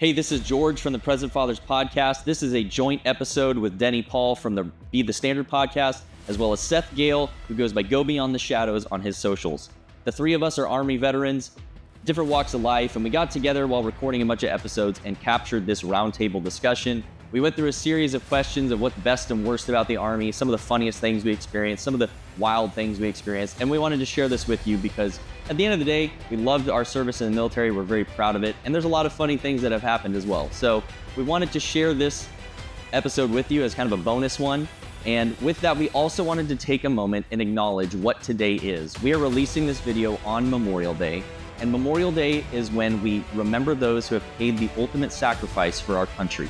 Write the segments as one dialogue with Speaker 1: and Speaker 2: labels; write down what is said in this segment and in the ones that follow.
Speaker 1: Hey, this is George from the Present Fathers podcast. This is a joint episode with Denny Paul from the Be the Standard podcast, as well as Seth Gehle, who goes by Go Beyond the Shadows on his socials. The three of us are Army veterans, different walks of life, and we got together while recording a bunch of episodes and captured this roundtable discussion. We went through a series of questions of what's best and worst about the Army, some of the funniest things we experienced, some of the wild things we experienced, and we wanted to share this with you because at the end of the day, we loved our service in the military, we're very proud of it, and there's a lot of funny things that have happened as well. So we wanted to share this episode with you as kind of a bonus one, and with that, we also wanted to take a moment and acknowledge what today is. We are releasing this video on Memorial Day, and Memorial Day is when we remember those who have paid the ultimate sacrifice for our country.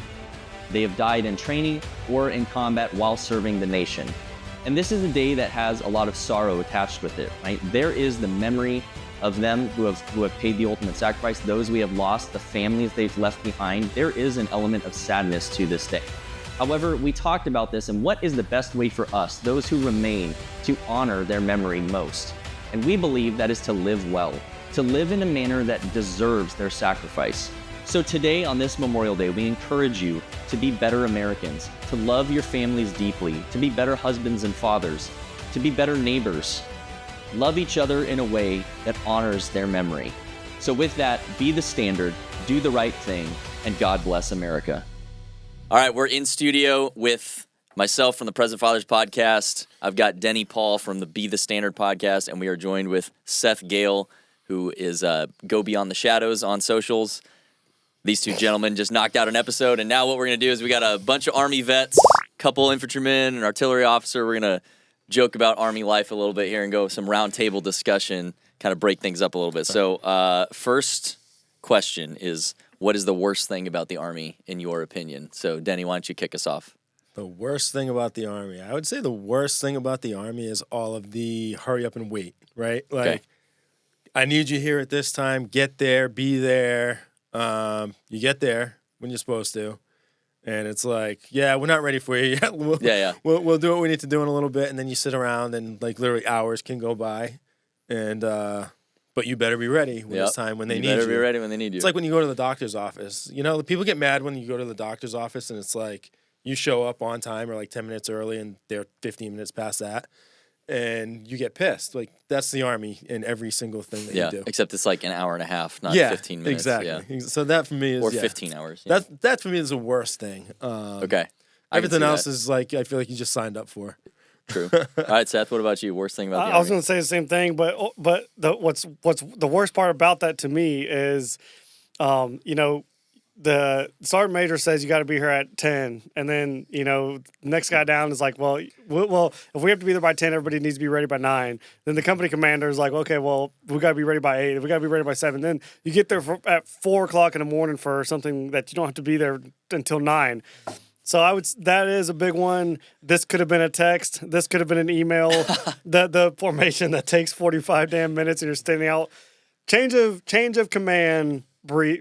Speaker 1: They have died in training or in combat while serving the nation. And this is a day that has a lot of sorrow attached with it, right? There is the memory of them who have paid the ultimate sacrifice, those we have lost, the families they've left behind. There is an element of sadness to this day. However, we talked about this and what is the best way for us, those who remain, to honor their memory most. And we believe that is to live well, to live in a manner that deserves their sacrifice. So today on this Memorial Day, we encourage you to be better Americans, to love your families deeply, to be better husbands and fathers, to be better neighbors, love each other in a way that honors their memory. So with that, be the standard, do the right thing, and God bless America. All right, we're in studio with myself from the Present Fathers podcast. I've got Denny Paul from the Be the Standard podcast, and we are joined with Seth Gehle, who is Go Beyond the Shadows on socials. These two gentlemen just knocked out an episode, and now what we're going to do is we got a bunch of Army vets, a couple infantrymen, an artillery officer. We're going to joke about Army life a little bit here and go some roundtable discussion, kind of break things up a little bit. So first question is, what is the worst thing about the Army, in your opinion? So, Denny, why don't you kick us off?
Speaker 2: The worst thing about the Army? I would say the worst thing about the Army is all of the hurry up and wait, right? Like, okay. I need you here at this time, get there, be there. You get there when you're supposed to, and it's like, yeah, we're not ready for you yet. We'll do what we need to do in a little bit, and then you sit around, and like literally hours can go by, and but you better be ready when it's time when they need you. You better
Speaker 1: be ready when they need you.
Speaker 2: It's like when you go to the doctor's office. You know, people get mad when you go to the doctor's office, and it's like you show up on time or like 10 minutes early, and they're 15 minutes past that. And you get pissed. Like, that's the Army in every single thing that you do.
Speaker 1: Except it's like an hour and a half, not 15 minutes.
Speaker 2: Exactly. Yeah. So that for me is...
Speaker 1: Or 15 hours. Yeah.
Speaker 2: That for me is the worst thing.
Speaker 1: Okay.
Speaker 2: Everything else is like, I feel like you just signed up for.
Speaker 1: True. All right, Seth, what about you? Worst thing about the Army?
Speaker 3: I was going to say the same thing, but what's the worst part about that to me is, the sergeant major says you got to be here at 10, and then next guy down is like, well, if we have to be there by 10, everybody needs to be ready by 9. Then the company commander is like, okay, well, we got to be ready by 8. We got to be ready by 7. Then you get there at 4 o'clock in the morning for something that you don't have to be there until 9. So that is a big one. This could have been a text. This could have been an email. the formation that takes 45 damn minutes, and you're standing out. Change of command.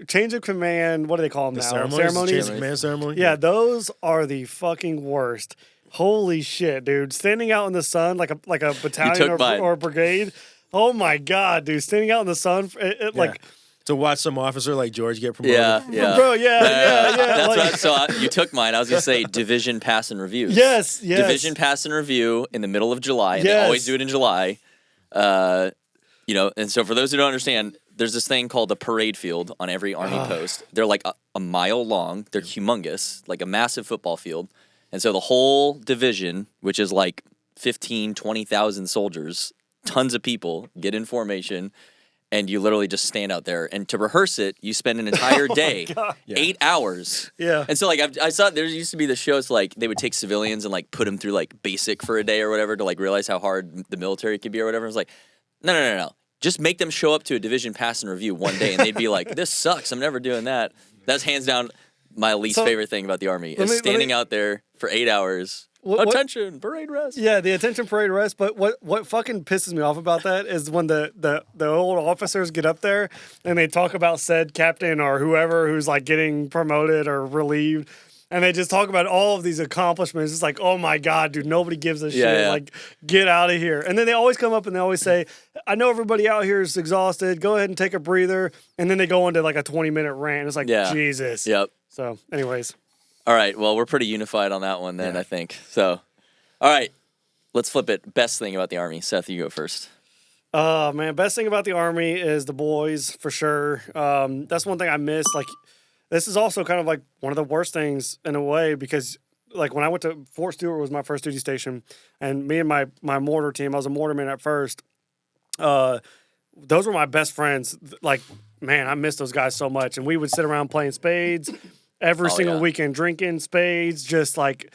Speaker 3: Change of command. What do they call them now? Ceremonies.
Speaker 2: Change of command ceremony.
Speaker 3: Yeah, those are the fucking worst. Holy shit, dude! Standing out in the sun like a battalion or a brigade. Oh my god, dude! Standing out in the sun, like
Speaker 2: to watch some officer like George get promoted.
Speaker 3: Yeah, bro. Yeah.
Speaker 1: That's right. So you took mine. I was gonna say division pass and reviews.
Speaker 3: Yes.
Speaker 1: Division pass and review in the middle of July. And they always do it in July. And so for those who don't understand, there's this thing called the parade field on every Army post. They're like a mile long. They're humongous, like a massive football field. And so the whole division, which is like 15, 20,000 soldiers, tons of people, get in formation, and you literally just stand out there. And to rehearse it, you spend an entire day, 8 hours.
Speaker 3: Yeah.
Speaker 1: And so like I saw there used to be the shows like they would take civilians and like put them through like basic for a day or whatever to like realize how hard the military could be or whatever. I was like, no. Just make them show up to a division pass and review one day, and they'd be like, this sucks. I'm never doing that. That's hands down my least favorite thing about the Army is standing out there for 8 hours. Attention, parade rest.
Speaker 3: Yeah, the attention parade rest. But what fucking pisses me off about that is when the old officers get up there and they talk about said captain or whoever who's like getting promoted or relieved. and they just talk about all of these accomplishments. It's like, oh my God, dude, nobody gives a shit.
Speaker 4: Yeah.
Speaker 3: Like, get out of here. And then they always come up and they always say, I know everybody out here is exhausted. Go ahead and take a breather. And then they go into like a 20-minute rant. It's like, Jesus.
Speaker 4: Yep.
Speaker 3: So, anyways.
Speaker 4: All right. Well, we're pretty unified on that one then, I think. So, all right. Let's flip it. Best thing about the Army. Seth, you go first.
Speaker 3: Man, best thing about the Army is the boys, for sure. That's one thing I miss. Like, this is also kind of like one of the worst things in a way because, like, when I went to Fort Stewart was my first duty station, and me and my mortar team, I was a mortarman at first. Those were my best friends. Like, man, I miss those guys so much. And we would sit around playing spades every single weekend, drinking spades, just like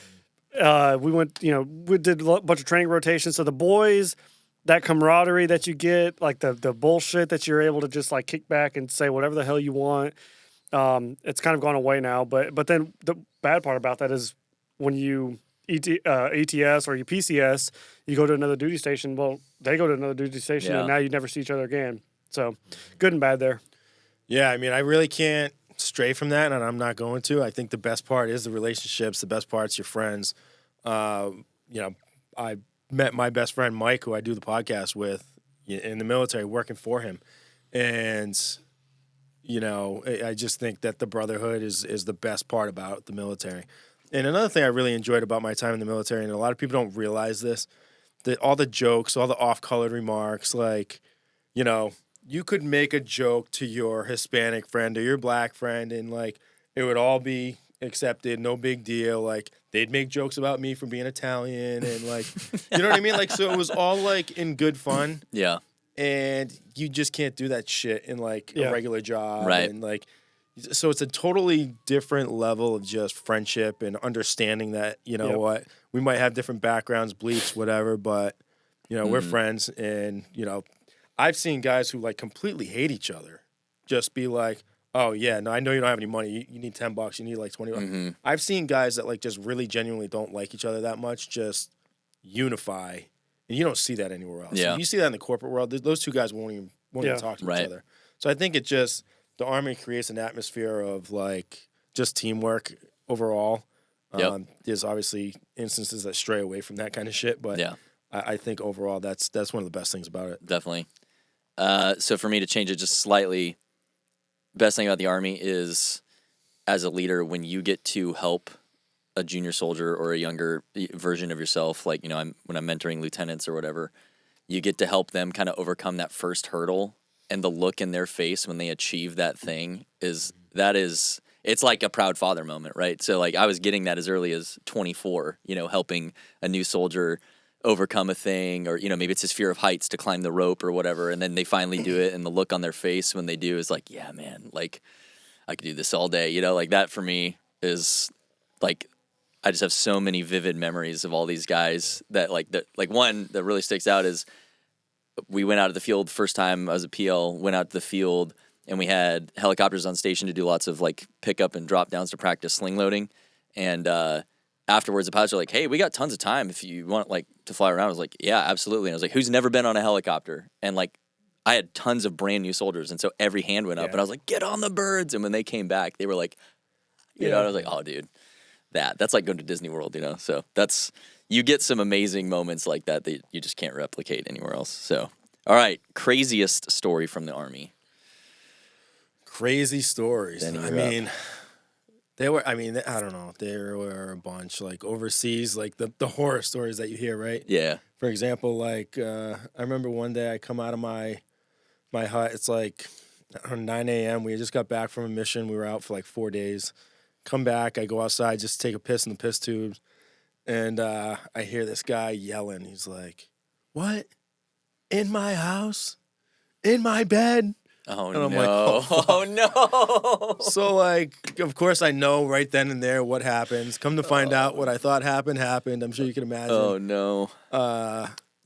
Speaker 3: we went, we did a bunch of training rotations. So the boys, that camaraderie that you get, like the bullshit that you're able to just like kick back and say whatever the hell you want, it's kind of gone away now. But then the bad part about that is when you ETS or you PCS, you go to another duty station. Well, they go to another duty station, and now you never see each other again. So good and bad there.
Speaker 2: Yeah, I mean, I really can't stray from that, and I'm not going to. I think the best part is the relationships. The best part's your friends. I met my best friend Mike, who I do the podcast with, in the military, working for him, and I just think that the brotherhood is the best part about the military. And another thing I really enjoyed about my time in the military, and a lot of people don't realize this, that all the jokes, all the off-colored remarks, like, you could make a joke to your Hispanic friend or your black friend, and like it would all be accepted, no big deal. Like they'd make jokes about me for being Italian, and like, you know what I mean? Like, so it was all like in good fun.
Speaker 4: Yeah.
Speaker 2: And you just can't do that shit in like a regular job,
Speaker 4: right?
Speaker 2: And like, so it's a totally different level of just friendship and understanding that what we might have different backgrounds, beliefs, whatever, but we're friends, and I've seen guys who like completely hate each other just be like, oh yeah, no, I know you don't have any money. You need $10. You need like $20.
Speaker 4: Mm-hmm.
Speaker 2: I've seen guys that like just really genuinely don't like each other that much just unify, and you don't see that anywhere else.
Speaker 4: Yeah.
Speaker 2: If you see that in the corporate world, those two guys won't even talk to each other. So I think it just the Army creates an atmosphere of like just teamwork overall. There's obviously instances that stray away from that kind of shit, but I think overall that's one of the best things about it.
Speaker 4: Definitely. So for me to change it just slightly, best thing about the Army is as a leader, when you get to help a junior soldier or a younger version of yourself, like, when I'm mentoring lieutenants or whatever, you get to help them kind of overcome that first hurdle, and the look in their face when they achieve that thing it's like a proud father moment, right? So like I was getting that as early as 24, helping a new soldier overcome a thing, or maybe it's his fear of heights to climb the rope or whatever, and then they finally do it, and the look on their face when they do is like, yeah, man, like I could do this all day, like that for me is like I just have so many vivid memories of all these guys that one that really sticks out is we went out of the field first time I was a PL, went out to the field, and we had helicopters on station to do lots of like pickup and drop downs to practice sling loading, and afterwards, the pilots were like, hey, we got tons of time if you want like to fly around. I was like, yeah, absolutely. And I was like, who's never been on a helicopter? And like, I had tons of brand new soldiers. And so every hand went up, and I was like, get on the birds. And when they came back, they were like, and I was like, oh, dude, that's like going to Disney World, So you get some amazing moments like that you just can't replicate anywhere else. So, all right, craziest story from the Army.
Speaker 2: Crazy stories.
Speaker 4: I
Speaker 2: mean, I don't know. There were a bunch, like overseas, like the horror stories that you hear, right?
Speaker 4: Yeah.
Speaker 2: For example, like I remember one day I come out of my hut. It's like around 9 a.m. We just got back from a mission. We were out for like 4 days. Come back. I go outside just to take a piss in the piss tubes. And I hear this guy yelling. He's like, what? In my house? In my bed?
Speaker 4: Oh,
Speaker 2: and I'm
Speaker 4: no.
Speaker 2: like,
Speaker 4: oh, no.
Speaker 2: So, like, of course I know right then and there what happens. Come to find out what I thought happened. I'm sure you can imagine.
Speaker 4: Oh, no.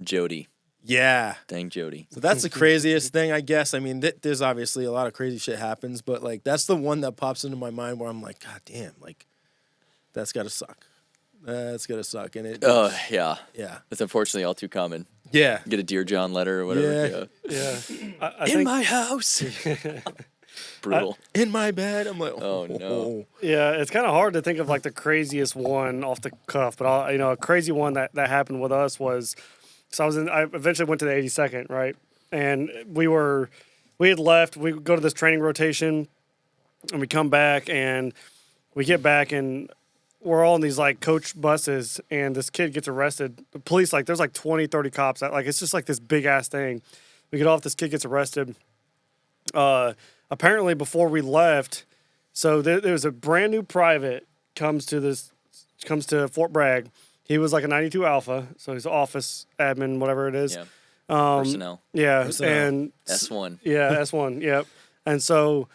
Speaker 4: Jody.
Speaker 2: Yeah.
Speaker 4: Dang Jody.
Speaker 2: So that's the craziest thing, I guess. I mean, there's obviously a lot of crazy shit happens, but, like, that's the one that pops into my mind where I'm like, God damn, like, that's got to suck. That's going to suck. And it.
Speaker 4: Oh, yeah.
Speaker 2: Yeah.
Speaker 4: It's unfortunately all too common.
Speaker 2: Yeah.
Speaker 4: Get a Dear John letter or whatever.
Speaker 2: Yeah.
Speaker 3: Yeah. I
Speaker 4: in
Speaker 3: think,
Speaker 4: my house. Brutal.
Speaker 2: in my bed. I'm like,
Speaker 4: Oh, no.
Speaker 3: Yeah, it's kind of hard to think of like the craziest one off the cuff, but a crazy one that happened with us was, so I eventually went to the 82nd, right? And we had left, we go to this training rotation and we come back and we get back and we're all in these like coach buses and this kid gets arrested. The police, like there's like 20, 30 cops. Like it's just like this big ass thing. We get off, this kid gets arrested. Apparently before we left, so there was a brand new private comes to Fort Bragg. He was like a 92 Alpha, so he's office admin, whatever it is.
Speaker 4: Yeah. Personnel.
Speaker 3: Yeah,
Speaker 2: Personnel.
Speaker 3: and
Speaker 4: S1.
Speaker 3: yeah, S1. Yep. And so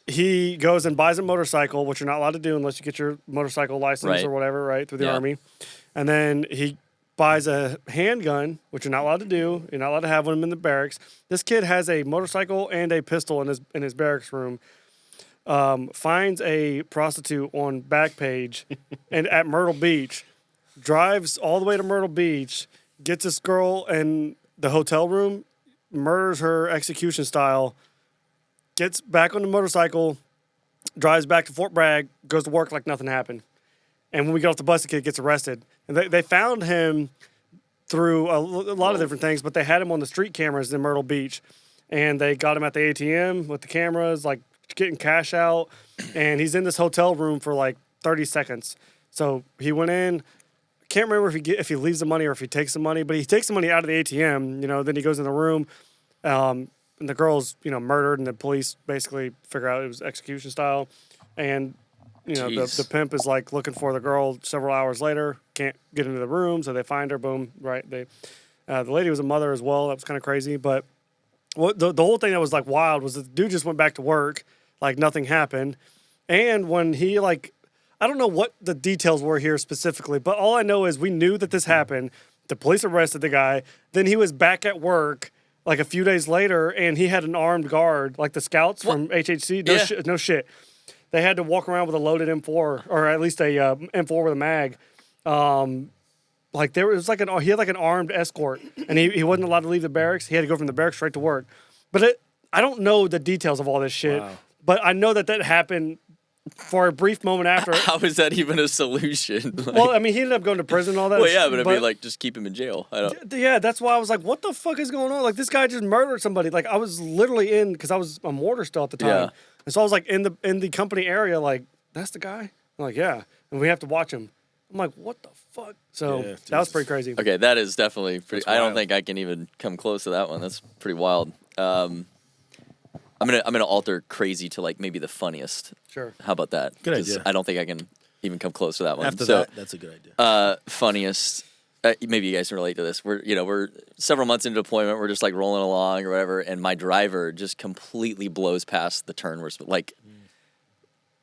Speaker 3: he goes and buys a motorcycle, which you're not allowed to do unless you get your motorcycle license
Speaker 4: Right.
Speaker 3: or whatever, right, through the
Speaker 4: Yeah.
Speaker 3: Army. And then he buys a handgun, which you're not allowed to do. You're not allowed to have one in the barracks. This kid has a motorcycle and a pistol in his barracks room. Finds a prostitute on Backpage and at Myrtle Beach, drives all the way to Myrtle Beach, gets this girl in the hotel room, murders her execution style, gets back on the motorcycle, drives back to Fort Bragg, goes to work like nothing happened. And when we get off the bus, the kid gets arrested. And they found him through a lot of different things, but they had him on the street cameras in Myrtle Beach. And they got him at the ATM with the cameras, like getting cash out. And he's in this hotel room for like 30 seconds. So he went in. Can't remember if he leaves the money or if he takes the money, but he takes the money out of the ATM. Then he goes in the room. And the girl's, murdered, and the police basically figure out it was execution style. And,
Speaker 4: Jeez.
Speaker 3: the pimp is like looking for the girl several hours later, can't get into the room, so they find her, boom, right? The lady was a mother as well. That was kind of crazy. But the whole thing that was like wild was the dude just went back to work, like nothing happened. And when he I don't know what the details were here specifically, but all I know is we knew that this happened. The police arrested the guy. Then he was back at work like a few days later, and he had an armed guard, like the scouts from HHC. No shit. They had to walk around with a loaded M4, or at least a M4 with a mag. He had like an armed escort, and he wasn't allowed to leave the barracks. He had to go from the barracks straight to work. But I don't know the details of all this shit.
Speaker 2: Wow.
Speaker 3: But I know that happened for a brief moment after.
Speaker 4: How is that even a solution?
Speaker 3: Well, I mean, he ended up going to prison and all that.
Speaker 4: Well, yeah, but I mean, just keep him in jail.
Speaker 3: Yeah, that's why I was like, what the fuck is going on? Like, this guy just murdered somebody. Like, I was literally because I was a mortar still at the time.
Speaker 4: Yeah.
Speaker 3: And so I was like in the company area, like, that's the guy? I'm like, yeah. And we have to watch him. I'm like, what the fuck? So
Speaker 2: Yeah,
Speaker 3: that was pretty crazy.
Speaker 4: Okay, that is definitely pretty.
Speaker 2: That's
Speaker 4: I don't
Speaker 2: wild.
Speaker 4: think I can even come close to that one. That's pretty wild. I'm gonna alter crazy to like maybe the funniest.
Speaker 3: Sure.
Speaker 4: How about that?
Speaker 2: Good
Speaker 4: 'Cause
Speaker 2: idea.
Speaker 4: I don't think I can even come close to that one.
Speaker 2: After
Speaker 4: So,
Speaker 2: that, that's a good idea.
Speaker 4: funniest. Maybe you guys can relate to this. We're several months into deployment. We're just like rolling along or whatever, and my driver just completely blows past the turn. We're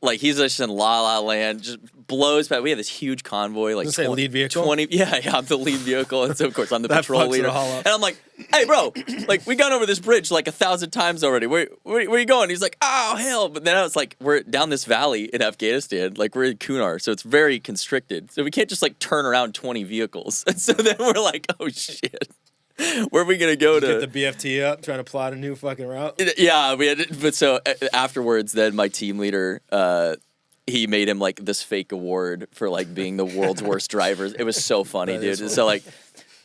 Speaker 4: like he's just in la la land, just blows past. We have this huge convoy, like
Speaker 2: Does it say lead vehicle?
Speaker 4: 20. Yeah, I'm the lead vehicle, and so of course I'm the
Speaker 2: That
Speaker 4: patrol
Speaker 2: fucks it
Speaker 4: leader.
Speaker 2: all up.
Speaker 4: And I'm like, hey, bro, like we gone over this bridge like 1,000 times already. Where you going? He's like, oh hell! But then I was like, we're down this valley in Afghanistan, like we're in Kunar, so it's very constricted. So we can't just like turn around 20 vehicles. And so then we're like, oh shit. Where are we gonna go to?
Speaker 2: Get the BFT up, trying to plot a new fucking route.
Speaker 4: Yeah, we had. But so afterwards, then my team leader, he made him like this fake award for like being the world's worst drivers. It was so funny,
Speaker 2: That is
Speaker 4: dude.
Speaker 2: funny.
Speaker 4: So like,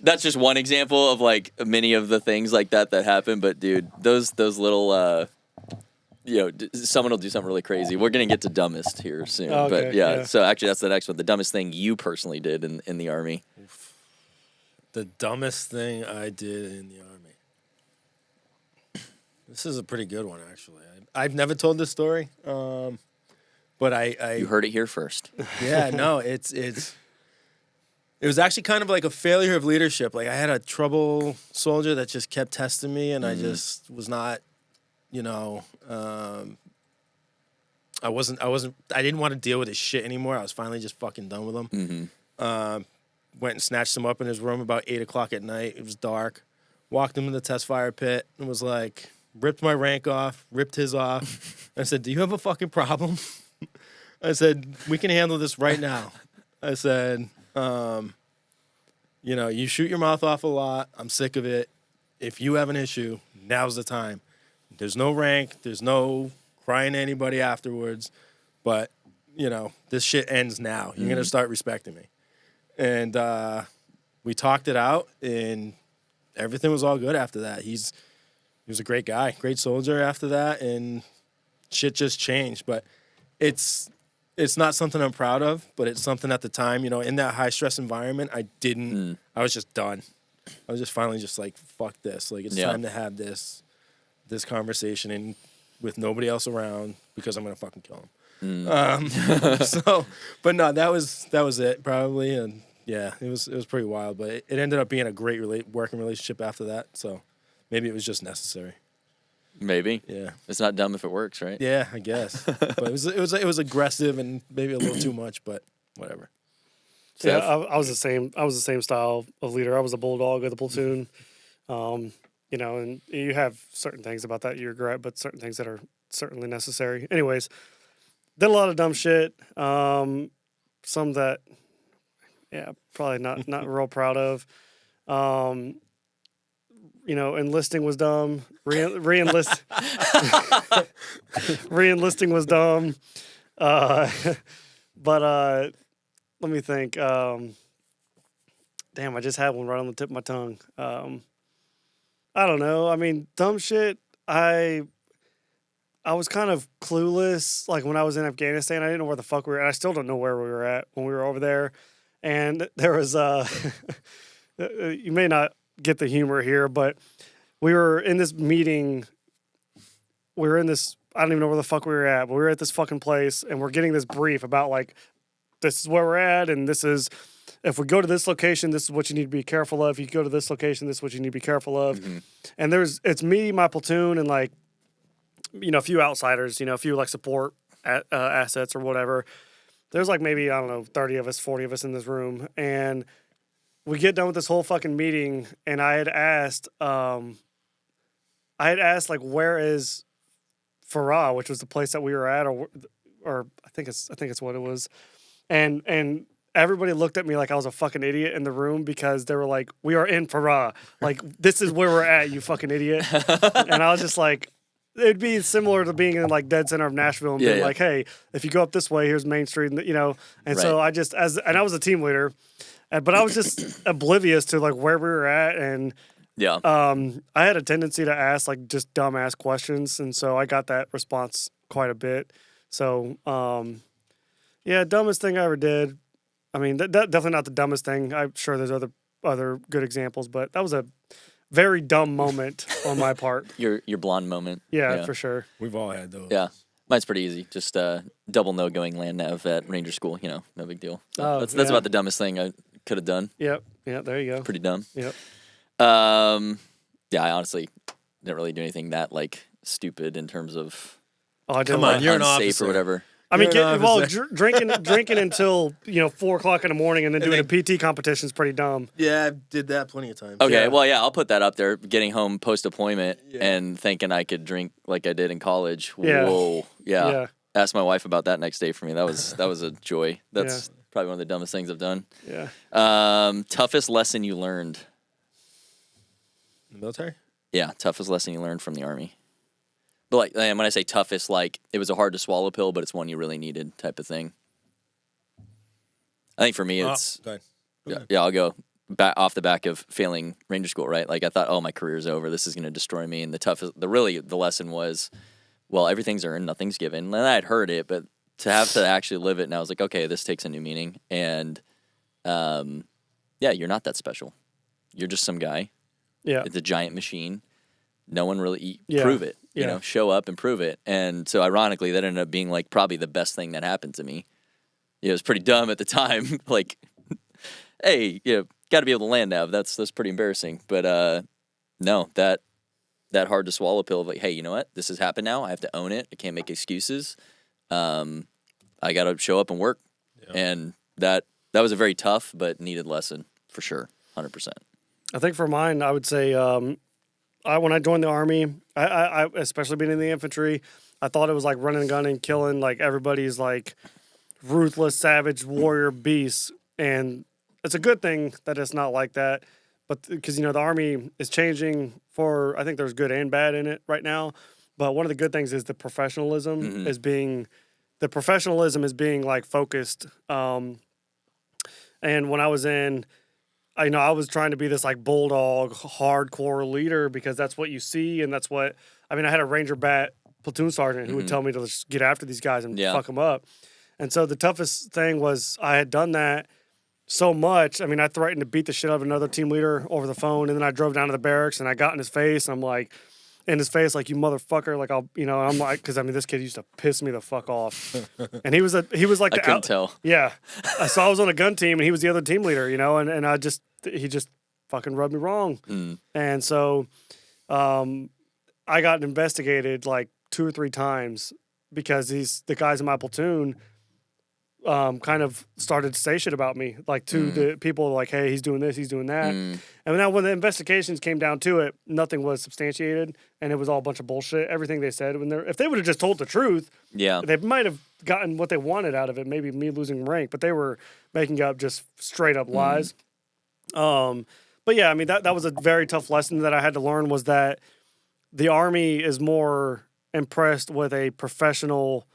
Speaker 4: that's just one example of like many of the things like that happen. But dude, those little. Someone will do something really crazy. We're gonna get to dumbest here soon,
Speaker 3: Okay,
Speaker 4: but yeah.
Speaker 3: yeah.
Speaker 4: So actually, that's the next one. The dumbest thing you personally did in the Army.
Speaker 2: The dumbest thing I did in the Army. This is a pretty good one, actually. I've never told this story, but I
Speaker 4: You heard it here first.
Speaker 2: yeah, no, it was actually kind of like a failure of leadership. Like I had a trouble soldier that just kept testing me, and I just was not, I didn't want to deal with his shit anymore. I was finally just fucking done with him. Went and snatched him up in his room about 8 o'clock at night. It was dark. Walked him in the test fire pit and was like, ripped my rank off, ripped his off. I said, do you have a fucking problem? I said, we can handle this right now. I said, you shoot your mouth off a lot. I'm sick of it. If you have an issue, now's the time. There's no rank. There's no crying to anybody afterwards. But, this shit ends now. You're going to start respecting me. And we talked it out, and everything was all good after that. He was a great guy, great soldier after that, and shit just changed. But it's not something I'm proud of, but it's something at the time, in that high-stress environment, I was just done. I was just finally just like, fuck this. Like, it's time to have this conversation and with nobody else around because I'm going to fucking kill him. But no, that was it probably. And yeah, it was pretty wild, but it ended up being a great working relationship after that. So maybe it was just necessary.
Speaker 4: Maybe.
Speaker 2: Yeah.
Speaker 4: It's not dumb if it works, right?
Speaker 2: Yeah, I guess. But it was aggressive and maybe a little too much, but whatever.
Speaker 3: Yeah, I was the same. I was the same style of leader. I was a bulldog of the platoon. And you have certain things about that you regret, but certain things that are certainly necessary. Anyways, did a lot of dumb shit. Some that, probably not real proud of. Enlisting was dumb. Re-enlisting was dumb. But let me think. Damn, I just had one right on the tip of my tongue. I don't know. I mean, dumb shit. I was kind of clueless. Like when I was in Afghanistan, I didn't know where the fuck we were at. I still don't know where we were at when we were over there. And there was you may not get the humor here, but we were in this meeting. I don't even know where the fuck we were at, but we were at this fucking place and we're getting this brief about like, this is where we're at, and this is, if we go to this location, this is what you need to be careful of. If you go to this location, this is what you need to be careful of. Mm-hmm. And it's me, my platoon, and like, a few outsiders, a few like support assets or whatever. There's like maybe, I don't know, 30 of us, 40 of us in this room. And we get done with this whole fucking meeting, and I had asked like, where is Farah, which was the place that we were at, or I think it's what it was. And everybody looked at me like I was a fucking idiot in the room because they were like, we are in Farah. Like, this is where we're at, you fucking idiot. And I was just like, it'd be similar to being in like dead center of Nashville and being like, hey, if you go up this way, here's Main Street, and And so I just, and I was a team leader, but I was just oblivious to like where we were at. And I had a tendency to ask like just dumbass questions. And so I got that response quite a bit. So, dumbest thing I ever did. I mean, that definitely not the dumbest thing. I'm sure there's other good examples, but that was a very dumb moment on my part.
Speaker 4: Your blonde moment.
Speaker 3: Yeah, for sure.
Speaker 2: We've all had those.
Speaker 4: Yeah. Mine's pretty easy. Just double no going land nav at Ranger School. No big deal. So that's about the dumbest thing I could have done.
Speaker 3: Yep. Yeah, there you go.
Speaker 4: Pretty dumb.
Speaker 3: Yep.
Speaker 4: I honestly didn't really do anything that like stupid in terms of
Speaker 2: come on, you're an officer
Speaker 4: or whatever.
Speaker 3: I mean, drinking until 4:00 in the morning and then doing a PT competition is pretty dumb.
Speaker 2: Yeah, I did that plenty of times.
Speaker 4: Okay, well, I'll put that up there. Getting home post deployment and thinking I could drink like I did in college.
Speaker 3: Yeah.
Speaker 4: Whoa, yeah. Asked my wife about that next day for me. That was a joy. That's probably one of the dumbest things I've done.
Speaker 3: Yeah.
Speaker 4: Toughest lesson you learned.
Speaker 2: In the military?
Speaker 4: Yeah, toughest lesson you learned from the Army. But like, and when I say toughest, like it was a hard to swallow pill, but it's one you really needed type of thing. I think for me, it's
Speaker 2: go ahead.
Speaker 4: I'll go back off the back of failing Ranger School, right? Like I thought, oh, my career's over. This is going to destroy me. And the lesson was, well, everything's earned, nothing's given. And I had heard it, but to have to actually live it, and I was like, okay, this takes a new meaning. And you're not that special. You're just some guy.
Speaker 3: Yeah,
Speaker 4: it's a giant machine. No one really prove it. Show up and prove it. And so ironically, that ended up being like probably the best thing that happened to me. It was pretty dumb at the time. Like, hey, got to be able to land nav. That's pretty embarrassing. But no, that hard to swallow pill of like, hey, you know what? This has happened now. I have to own it. I can't make excuses. I got to show up and work. Yeah. And that was a very tough but needed lesson for sure, 100%.
Speaker 3: I think for mine, I would say when I joined the Army, I especially being in the infantry, I thought it was like running and gunning, killing like everybody's like ruthless, savage warrior beasts. And it's a good thing that it's not like that. But because, the Army is changing I think there's good and bad in it right now. But one of the good things is the professionalism
Speaker 4: Mm-hmm.
Speaker 3: is being like focused. And when I was in, I was trying to be this like bulldog, hardcore leader because that's what you see, and that's what I had a Ranger Bat platoon sergeant who would tell me to just get after these guys and fuck them up. And so the toughest thing was I had done that so much. I threatened to beat the shit out of another team leader over the phone, and then I drove down to the barracks and I got in his face. And I'm like, you motherfucker, like I'm like, because this kid used to piss me the fuck off, and he was like
Speaker 4: I couldn't tell.
Speaker 3: yeah. So I was on a gun team and he was the other team leader, and he just fucking rubbed me wrong, and so I got investigated like 2 or 3 times because the guys in my platoon kind of started to say shit about me, like to the people, like, hey, he's doing this, he's doing that. And now when the investigations came down to it, nothing was substantiated, and it was all a bunch of bullshit. Everything they said, if they would have just told the truth, they might have gotten what they wanted out of it, maybe me losing rank, but they were making up just straight up lies. But yeah, that was a very tough lesson that I had to learn, was that the Army is more impressed with a professional.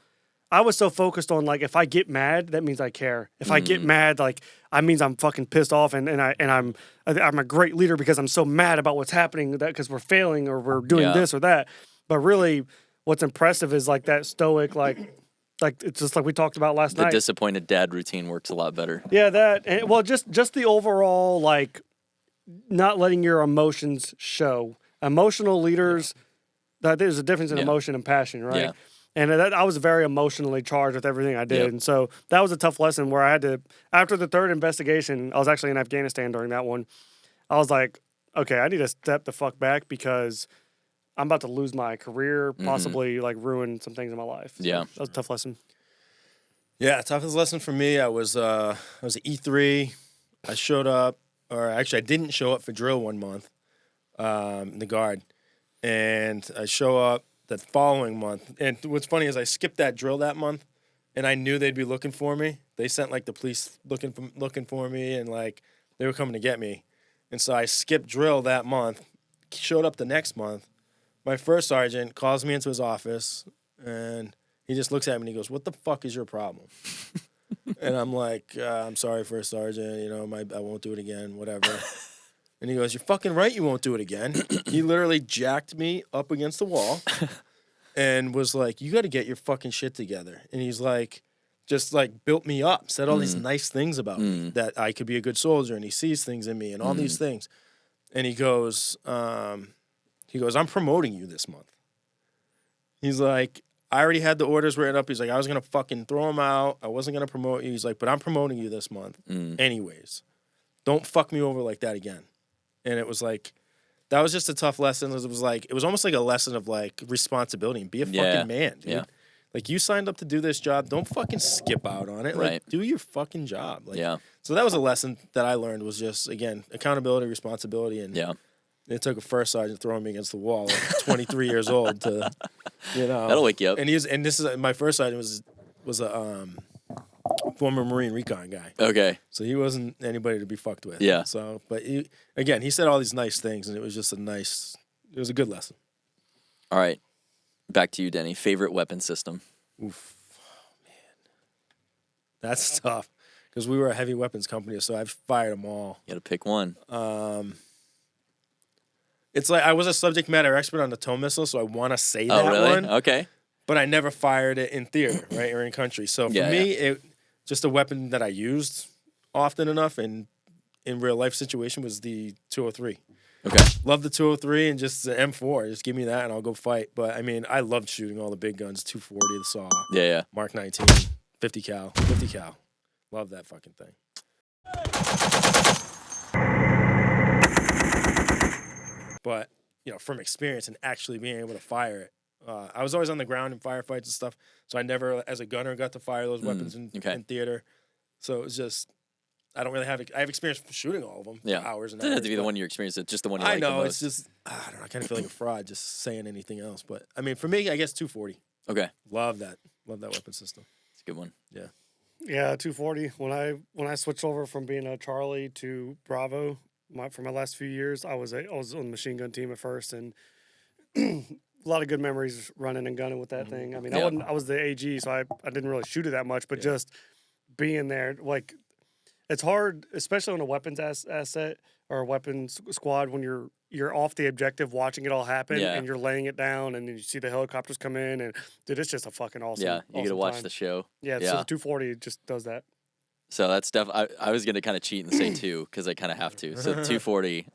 Speaker 3: I was so focused on, like, if I get mad, that means I care. If I get mad, like, that means I'm fucking pissed off, and I'm a great leader because I'm so mad about what's happening, that because we're failing or we're doing this or that. But really, what's impressive is like that stoic, like it's just like we talked about last night.
Speaker 4: The disappointed dad routine works a lot better.
Speaker 3: Yeah, that, and well, just the overall, like, not letting your emotions show. Emotional leaders, that there's a difference in emotion and passion, right?
Speaker 4: Yeah.
Speaker 3: And I was very emotionally charged with everything I did.
Speaker 4: Yep.
Speaker 3: And so that was a tough lesson where I had to, after the 3rd investigation, I was actually in Afghanistan during that one. I was like, okay, I need to step the fuck back because I'm about to lose my career, possibly like ruin some things in my life. So
Speaker 4: Yeah.
Speaker 3: that was a tough lesson.
Speaker 2: Yeah, toughest lesson for me, I was at E3. I showed up, or actually I didn't show up for drill one month, in the Guard. And I show up the following month. And what's funny is I skipped that drill that month, and I knew they'd be looking for me. They sent like the police looking for me, and like they were coming to get me. And so I skipped drill that month, showed up the next month. My first sergeant calls me into his office, and he just looks at me and he goes, "What the fuck is your problem?" And I'm like, "I'm sorry, first sergeant. I won't do it again. Whatever." And he goes, "You're fucking right. You won't do it again." He literally jacked me up against the wall, and was like, "You got to get your fucking shit together." And he's like, just like built me up, said all these nice things about me, that I could be a good soldier, and he sees things in me, and all these things. And he goes, "I'm promoting you this month." He's like, "I already had the orders written up." He's like, "I was gonna fucking throw them out. I wasn't gonna promote you." He's like, "But I'm promoting you this month, anyways. Don't fuck me over like that again." And it was like, that was just a tough lesson. It was almost like a lesson of like responsibility and be a fucking man, dude.
Speaker 4: Yeah.
Speaker 2: Like, you signed up to do this job. Don't fucking skip out on it. Like,
Speaker 4: Right.
Speaker 2: do your fucking job. Like,
Speaker 4: Yeah.
Speaker 2: So that was a lesson that I learned, was just, again, accountability, responsibility. And it took a first sergeant throwing me against the wall at 23 years old to,
Speaker 4: That'll wake you up.
Speaker 2: And this is my first sergeant was a former Marine recon guy.
Speaker 4: Okay.
Speaker 2: So he wasn't anybody to be fucked with.
Speaker 4: Yeah.
Speaker 2: So, but he said all these nice things, and it was just it was a good lesson.
Speaker 4: All right. Back to you, Denny. Favorite weapon system?
Speaker 2: Oof. Oh, man. That's tough, because we were a heavy weapons company, so I've fired them all.
Speaker 4: You got to pick one.
Speaker 2: It's like I was a subject matter expert on the tow missile, so I want to say that
Speaker 4: really?
Speaker 2: one.
Speaker 4: Okay.
Speaker 2: But I never fired it in theater, right, or in country. So for me, it just a weapon that I used often enough and in real life situation was the 203.
Speaker 4: Okay.
Speaker 2: Love the 203 and just the M4. Just give me that and I'll go fight. But I loved shooting all the big guns, 240, the SAW,
Speaker 4: Yeah.
Speaker 2: Mark 19, 50 cal. Love that fucking thing. But, from experience and actually being able to fire it, I was always on the ground in firefights and stuff, so I never, as a gunner, got to fire those weapons in theater. So it was just, I don't really have experience shooting all of them for hours and hours.
Speaker 4: It doesn't have to be the one you experienced, it's just the one you like the most.
Speaker 2: I know, it's just, I don't know, I kind of feel like a fraud just saying anything else. But, for me, I guess 240.
Speaker 4: Okay.
Speaker 2: Love that weapon system.
Speaker 4: It's a good one.
Speaker 2: Yeah.
Speaker 3: Yeah, 240. When I switched over from being a Charlie to Bravo, for my last few years, I was on the machine gun team at first, and lot of good memories running and gunning with that thing. I mean,
Speaker 4: Yeah.
Speaker 3: I was the AG, so I didn't really shoot it that much, but just being there, like, it's hard, especially on a weapons asset or a weapons squad when you're off the objective watching it all happen
Speaker 4: Yeah.
Speaker 3: and you're laying it down and then you see the helicopters come in and dude, it's just a fucking awesome.
Speaker 4: Yeah, you get to
Speaker 3: awesome
Speaker 4: watch
Speaker 3: time.
Speaker 4: the show.
Speaker 3: Yeah, so the 240 just does that.
Speaker 4: So that's I was gonna kind of cheat and say 2 because I kind of have to. So 240,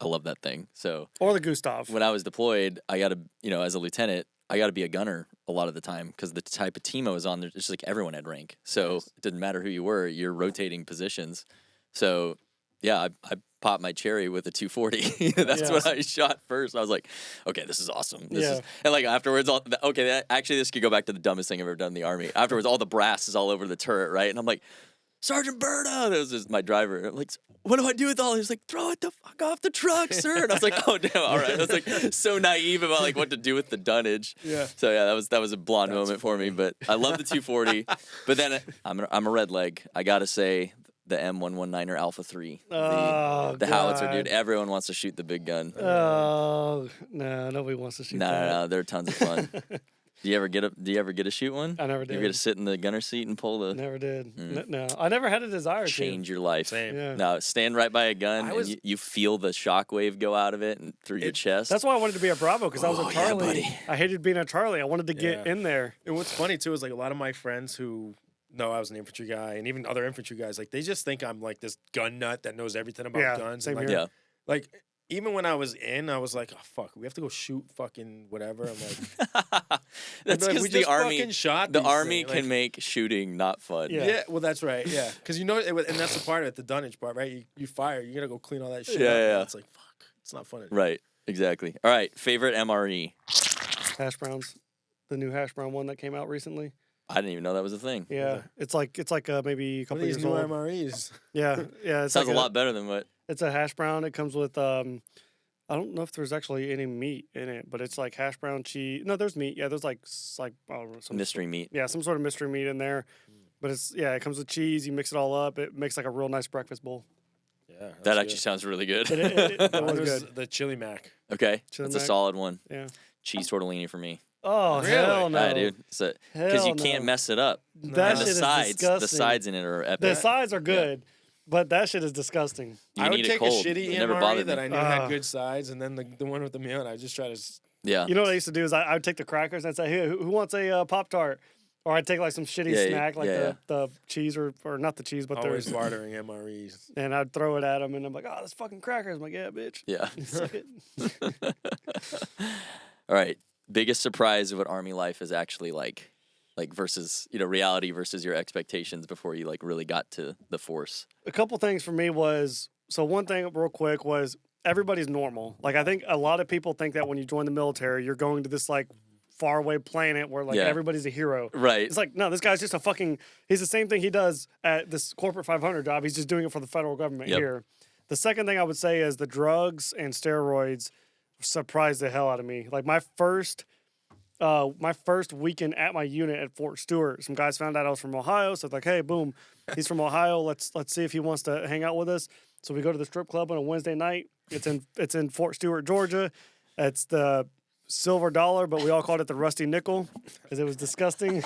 Speaker 4: I love that thing. So
Speaker 3: Or the Gustav.
Speaker 4: when I was deployed, I got to, as a lieutenant, I got to be a gunner a lot of the time because the type of team I was on, there's just like everyone had rank. So it didn't matter who you were, you're rotating positions. So yeah, I popped my cherry with a 240. That's what I shot first. I was like, okay, this is awesome. And like afterwards, actually, this could go back to the dumbest thing I've ever done in the Army. Afterwards, all the brass is all over the turret, right? And I'm like, Sergeant Berta, that was just my driver. I'm like, what do I do with all this? He's like, throw it the fuck off the truck, sir. And I was like, oh damn, all right. I was like so naive about like what to do with the dunnage. Yeah. So yeah, that was a blonde moment for me. But I love the 240. But then I'm a red leg. I gotta say the M119er Alpha 3. The howitzer, dude. Everyone wants to shoot the big gun.
Speaker 3: Oh no, nobody wants to shoot that.
Speaker 4: No, they're tons of fun. Do you ever get to shoot one?
Speaker 3: I never did.
Speaker 4: You ever get to sit in the gunner seat and pull the...
Speaker 3: Never did. No, I never had a desire to.
Speaker 4: Change your life.
Speaker 2: Same.
Speaker 3: Yeah.
Speaker 4: No, stand right by a gun and you feel the shockwave go out of it and through your chest.
Speaker 3: That's why I wanted to be a Bravo, because I was a Charlie.
Speaker 4: buddy.
Speaker 3: I hated being a Charlie. I wanted to get in there.
Speaker 2: And what's funny too is like a lot of my friends who know I was an infantry guy, and even other infantry guys, like they just think I'm like this gun nut that knows everything about guns.
Speaker 3: Same
Speaker 2: and,
Speaker 3: here.
Speaker 2: like, like even when I was in, I was like, oh fuck, we have to go shoot fucking whatever. I'm like,
Speaker 4: that's
Speaker 2: like,
Speaker 4: because
Speaker 2: we
Speaker 4: the
Speaker 2: just
Speaker 4: army
Speaker 2: fucking shot
Speaker 4: the
Speaker 2: these
Speaker 4: army
Speaker 2: things.
Speaker 4: can
Speaker 2: Like,
Speaker 4: make shooting not fun.
Speaker 3: Yeah.
Speaker 2: well, that's right. Yeah, because and that's the part of it, the dunnage part, right? You fire, you gotta go clean all that shit.
Speaker 4: Yeah,
Speaker 2: up,
Speaker 4: yeah.
Speaker 2: and it's like fuck, it's not fun.
Speaker 4: Right. Exactly. All right. Favorite MRE.
Speaker 3: Hash browns, the new hash brown one that came out recently.
Speaker 4: I didn't even know that was a thing.
Speaker 3: Yeah, it's like maybe a
Speaker 2: What
Speaker 3: couple
Speaker 2: are these
Speaker 3: years
Speaker 2: new
Speaker 3: old.
Speaker 2: MREs?
Speaker 3: Yeah. It's
Speaker 4: Sounds
Speaker 3: like
Speaker 4: a lot better than what.
Speaker 3: It's a hash brown. It comes with I don't know if there's actually any meat in it, but it's like hash brown cheese. No, there's meat. Yeah, there's like I don't know, some
Speaker 4: Mystery meat.
Speaker 3: Yeah, some sort of mystery meat in there. But it comes with cheese. You mix it all up. It makes like a real nice breakfast bowl.
Speaker 2: Yeah,
Speaker 4: That actually sounds really good.
Speaker 3: It
Speaker 2: Mine
Speaker 3: was
Speaker 2: was
Speaker 3: good.
Speaker 2: the chili mac.
Speaker 4: Okay.
Speaker 3: Chili
Speaker 4: That's a
Speaker 3: mac.
Speaker 4: solid one.
Speaker 3: Yeah.
Speaker 4: Cheese tortellini for me.
Speaker 3: Oh,
Speaker 2: Really?
Speaker 3: hell no.
Speaker 4: Yeah, dude. Because you
Speaker 3: Hell
Speaker 4: can't
Speaker 3: no.
Speaker 4: mess it up.
Speaker 3: That
Speaker 4: And
Speaker 3: shit
Speaker 4: the
Speaker 3: is
Speaker 4: sides,
Speaker 3: disgusting.
Speaker 4: the sides in it are epic.
Speaker 3: The sides are good, but that shit is disgusting.
Speaker 4: You
Speaker 2: I would
Speaker 4: need it
Speaker 2: take
Speaker 4: cold.
Speaker 2: a shitty
Speaker 4: It never
Speaker 2: MRE
Speaker 4: bothered
Speaker 2: that
Speaker 4: me.
Speaker 2: I knew had good sides, and then the one with the meal, and I just try to.
Speaker 4: Yeah.
Speaker 3: You know what I used to do is I would take the crackers and I'd say, hey, who wants a Pop-Tart? Or I'd take like some shitty
Speaker 4: Yeah,
Speaker 3: snack, like
Speaker 4: yeah,
Speaker 3: the cheese or not the cheese, but
Speaker 2: Always
Speaker 3: there's
Speaker 2: bartering MREs.
Speaker 3: and I'd throw it at him, and I'm like, oh, that's fucking crackers. I'm like, yeah, bitch.
Speaker 4: Yeah.
Speaker 3: Suck it.
Speaker 4: All right. Biggest surprise of what Army life is actually like versus, reality versus your expectations before you like really got to the force.
Speaker 3: A couple things for me was, so one thing real quick was everybody's normal. Like, I think a lot of people think that when you join the military, you're going to this like faraway planet where like everybody's a hero.
Speaker 4: Right.
Speaker 3: It's like, no, this guy's just he's the same thing he does at this corporate 500 job. He's just doing it for the federal government here. The second thing I would say is the drugs and steroids surprised the hell out of me. Like my first weekend at my unit at Fort Stewart, some guys found out I was from Ohio. So it's like, hey, boom, he's from Ohio. Let's see if he wants to hang out with us. So we go to the strip club on a Wednesday night. It's in Fort Stewart, Georgia. It's the Silver Dollar, but we all called it the Rusty Nickel because it was disgusting.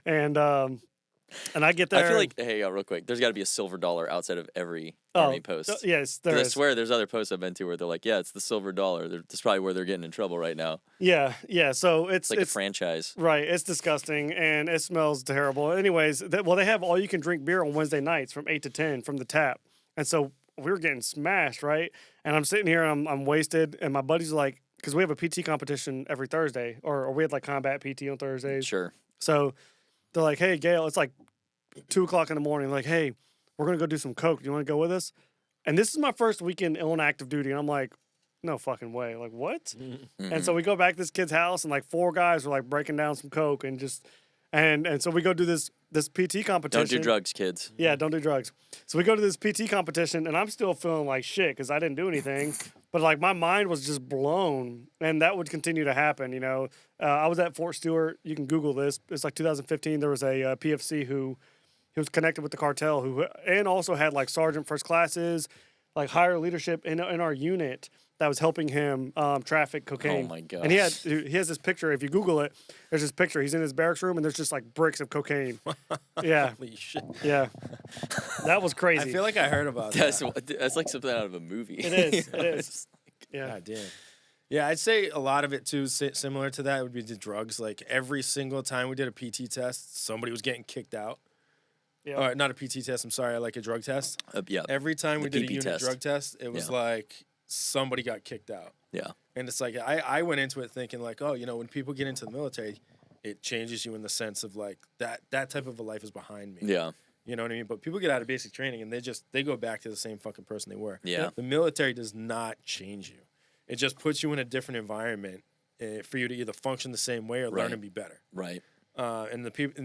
Speaker 3: And I get there.
Speaker 4: I feel like, hey, real quick, there's got to be a silver dollar outside of every Army post.
Speaker 3: Yes, there
Speaker 4: 'Cause
Speaker 3: is.
Speaker 4: I swear there's other posts I've been to where they're like, yeah, it's the silver dollar. That's probably where they're getting in trouble right now.
Speaker 3: Yeah. So
Speaker 4: It's like a franchise.
Speaker 3: Right. It's disgusting and it smells terrible. Anyways, they have all you can drink beer on Wednesday nights from 8 to 10 from the tap. And so we were getting smashed, right? And I'm sitting here and I'm wasted. And my buddies are like, because we have a PT competition every Thursday, or we had like combat PT on Thursdays.
Speaker 4: Sure.
Speaker 3: So they're like, hey, Gehle, it's like 2:00 in the morning. Like, hey, we're going to go do some coke. Do you want to go with us? And this is my first weekend on active duty. And I'm like, no fucking way. Like, what?
Speaker 4: Mm-hmm.
Speaker 3: And so we go back to this kid's house and like 4 guys were like breaking down some coke and just, and so we go do this PT competition.
Speaker 4: Don't do drugs, kids.
Speaker 3: Yeah, don't do drugs. So we go to this PT competition, and I'm still feeling like shit because I didn't do anything. But like my mind was just blown, and that would continue to happen. I was at Fort Stewart. You can Google this. It's like 2015. There was a PFC who was connected with the cartel and also had like sergeant first classes, like higher leadership in our unit. that was helping him traffic cocaine.
Speaker 4: Oh my gosh.
Speaker 3: And he has this picture. If you Google it, there's this picture. He's in his barracks room, and there's just like bricks of cocaine. Yeah,
Speaker 2: Holy shit.
Speaker 3: yeah, that was crazy.
Speaker 2: I feel like I heard about that.
Speaker 4: That's like something out of a movie.
Speaker 3: It is. It is. Yeah.
Speaker 2: God damn. Yeah, I'd say a lot of it too, similar to that, would be the drugs. Like every single time we did a PT test, somebody was getting kicked out.
Speaker 3: Yeah.
Speaker 2: Or not a PT test, I'm sorry, like a drug test.
Speaker 4: Yeah.
Speaker 2: Every time we did a
Speaker 4: PP
Speaker 2: unit
Speaker 4: test.
Speaker 2: drug test, it was like somebody got kicked out.
Speaker 4: Yeah.
Speaker 2: And it's like, I went into it thinking like, oh, you know, when people get into the military, it changes you in the sense of like that type of a life is behind me.
Speaker 4: Yeah.
Speaker 2: You know what I mean? But people get out of basic training and they go back to the same fucking person they were.
Speaker 4: Yeah.
Speaker 2: The military does not change you. It just puts you in a different environment for you to either function the same way or learn and be better.
Speaker 4: Right.
Speaker 2: And the people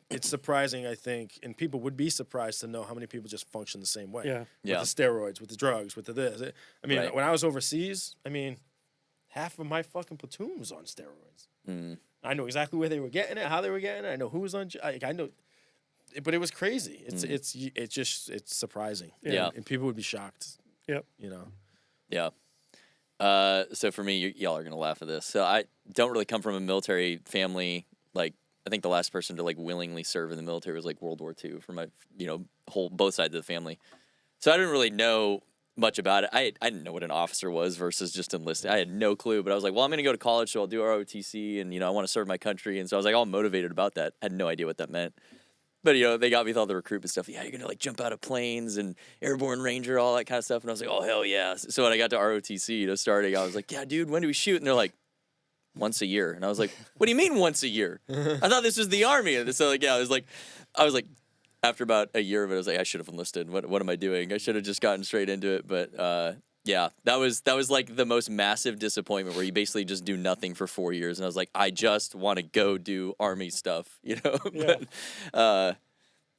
Speaker 2: it's surprising, I think, and people would be surprised to know how many people just function the same way.
Speaker 3: Yeah.
Speaker 2: With the steroids, with the drugs, with the this. I mean, when I was overseas, I mean, half of my fucking platoon was on steroids. I know exactly where they were getting it, how they were getting it. I know who was on. I know, but it was crazy. It's surprising.
Speaker 4: Yeah.
Speaker 2: And people would be shocked.
Speaker 3: Yep.
Speaker 2: You know.
Speaker 4: Yeah. So for me, y'all are gonna laugh at this. So I don't really come from a military family. Like I think the last person to like willingly serve in the military was like World War II for my both sides of the family. So I didn't really know much about it. I didn't know what an officer was versus just enlisted. I had no clue. But I was like, well, I'm gonna go to college, so I'll do ROTC, and I want to serve my country. And so I was like all motivated about that. I had no idea what that meant. But, they got me with all the recruitment stuff. Yeah, you're going to, like, jump out of planes and airborne ranger, all that kind of stuff. And I was like, oh, hell yeah. So when I got to ROTC, starting, I was like, yeah, dude, when do we shoot? And they're like, once a year. And I was like, what do you mean once a year? I thought this was the Army. And so, like, yeah, I was like, after about a year of it, I was like, I should have enlisted. What am I doing? I should have just gotten straight into it. But, yeah, that was like the most massive disappointment where you basically just do nothing for 4 years. And I was like, I just want to go do Army stuff,
Speaker 3: Yeah.
Speaker 4: But,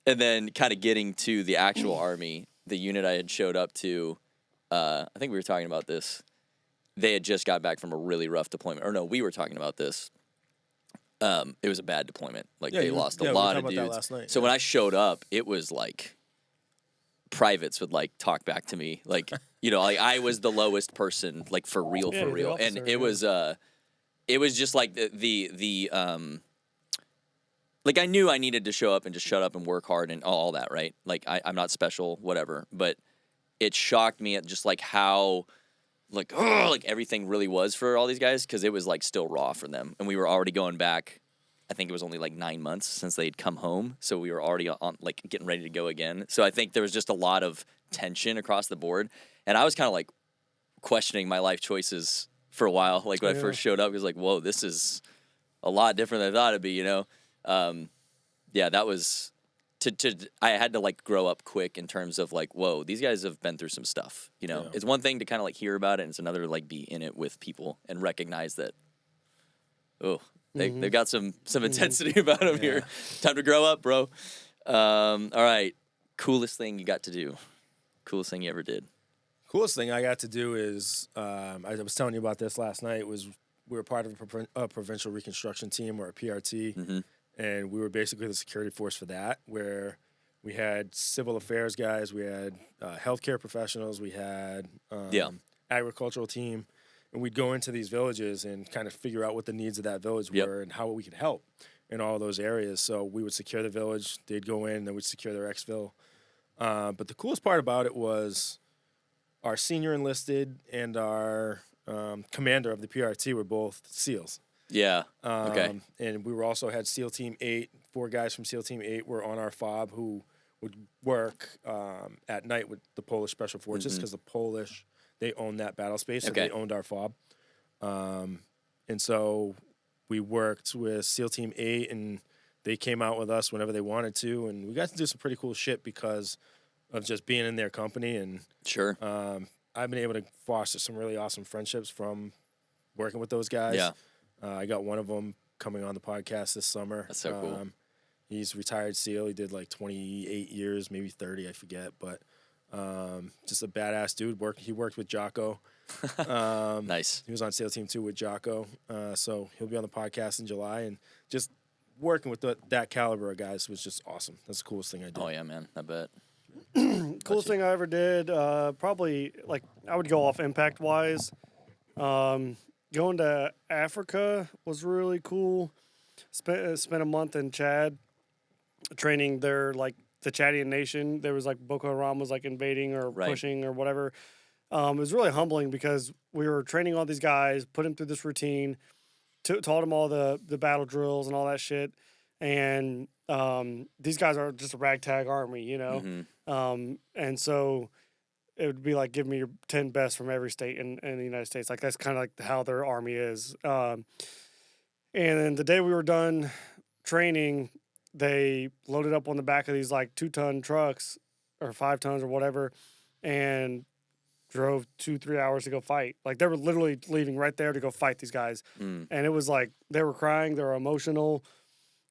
Speaker 4: and then kind of getting to the actual Army, the unit I had showed up to, I think we were talking about this. They had just got back from a really rough deployment. Or no, we were talking about this. It was a bad deployment. Like they lost a lot of dudes.
Speaker 2: That last night.
Speaker 4: So when I showed up, it was like privates would like talk back to me, like like I was the lowest person, like for real, and it was just like the like I knew I needed to show up and just shut up and work hard and all that, right? Like I'm not special, whatever, but it shocked me at just like how like everything really was for all these guys because it was like still raw for them, and we were already going back. I think it was only like 9 months since they'd come home. So we were already on like getting ready to go again. So I think there was just a lot of tension across the board. And I was kind of like questioning my life choices for a while. Like when I first showed up, it was like, whoa, this is a lot different than I thought it'd be, Yeah, that was I had to like grow up quick in terms of like, whoa, these guys have been through some stuff, Yeah. It's one thing to kind of like hear about it, and it's another to like be in it with people and recognize that, they've got some intensity about them here. Time to grow up, bro. All right. Coolest thing you got to do. Coolest thing you ever did.
Speaker 2: Coolest thing I got to do is, I was telling you about this last night, was we were part of a provincial reconstruction team, or a PRT, and we were basically the security force for that, where we had civil affairs guys, we had healthcare professionals, we had agricultural team. And we'd go into these villages and kind of figure out what the needs of that village were and how we could help in all those areas. So we would secure the village, they'd go in, then we'd secure their exfil. But the coolest part about it was our senior enlisted and our commander of the PRT were both SEALs.
Speaker 4: Yeah. Okay.
Speaker 2: And we were also had SEAL Team 8. 4 guys from SEAL Team 8 were on our FOB who would work at night with the Polish Special Forces because the Polish... They owned that battle space, so they owned our FOB. And so we worked with SEAL Team 8, and they came out with us whenever they wanted to. And we got to do some pretty cool shit because of just being in their company. And
Speaker 4: sure,
Speaker 2: I've been able to foster some really awesome friendships from working with those guys.
Speaker 4: Yeah.
Speaker 2: I got one of them coming on the podcast this summer.
Speaker 4: That's so cool.
Speaker 2: He's retired SEAL. He did like 28 years, maybe 30, I forget. But... just a badass dude. He worked with Jocko.
Speaker 4: Nice.
Speaker 2: He was on SEAL Team 2 with Jocko. So he'll be on the podcast in July. And just working with that caliber of guys was just awesome. That's the coolest thing I did.
Speaker 4: Oh, yeah, man. I bet.
Speaker 3: Coolest thing I ever did, probably like I would go off impact wise. Going to Africa was really cool. Spent a month in Chad, training their like the Chadian nation. There was like Boko Haram was like invading or pushing or whatever. It was really humbling because we were training all these guys, put them through this routine, taught them all the battle drills and all that shit. And these guys are just a ragtag army, you know?
Speaker 4: Mm-hmm.
Speaker 3: And so it would be like, give me your 10 best from every state in the United States. Like, that's kind of like how their army is. And then the day we were done training, they loaded up on the back of these like 2-ton trucks or 5 tons or whatever and drove 2-3 hours to go fight. Like, they were literally leaving right there to go fight these guys. And it was like, they were crying, they were emotional.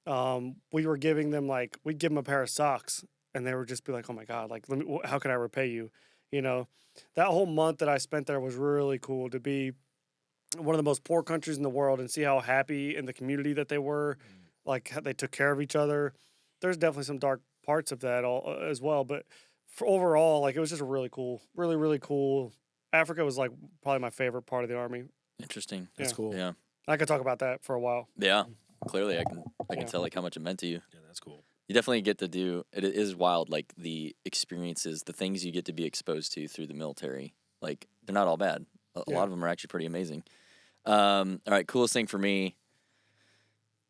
Speaker 3: We were giving them like, we'd give them a pair of socks and they would just be like, oh my God, like, how can I repay you? You know, that whole month that I spent there was really cool to be one of the most poor countries in the world and see how happy in the community that they were, like how they took care of each other. There's definitely some dark parts of that as well, but for overall, like, it was just a really cool, really, really cool. Africa was like probably my favorite part of the army.
Speaker 4: Interesting.
Speaker 2: That's cool.
Speaker 4: Yeah.
Speaker 3: I could talk about that for a while.
Speaker 4: Yeah. Clearly, I can tell like how much it meant to you.
Speaker 2: Yeah, that's cool.
Speaker 4: You definitely get to do it. Is wild, like the experiences, the things you get to be exposed to through the military. Like, they're not all bad. A lot of them are actually pretty amazing. All right, coolest thing for me,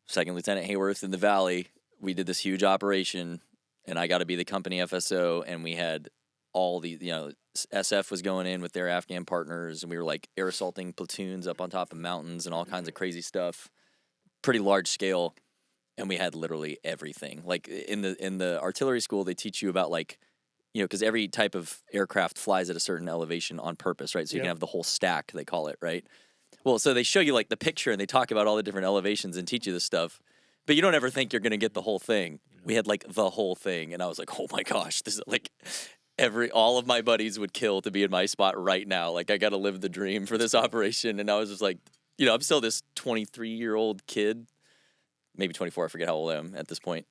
Speaker 4: Second Lieutenant Hayworth in the Valley. We did this huge operation, and I got to be the company FSO, and we had all the, you know, SF was going in with their Afghan partners, and we were like air assaulting platoons up on top of mountains and all kinds of crazy stuff. Pretty large scale. And we had literally everything. Like in the artillery school, they teach you about like, you know, because every type of aircraft flies at a certain elevation on purpose, right? So you can have the whole stack, they call it, right? Well, so they show you like the picture and they talk about all the different elevations and teach you this stuff, but you don't ever think you're going to get the whole thing. We had like the whole thing, and I was like, oh my gosh, this is like all of my buddies would kill to be in my spot right now. Like, I got to live the dream for this operation, and I was just like, you know, I'm still this 23-year-old kid. Maybe 24, I forget how old I am at this point.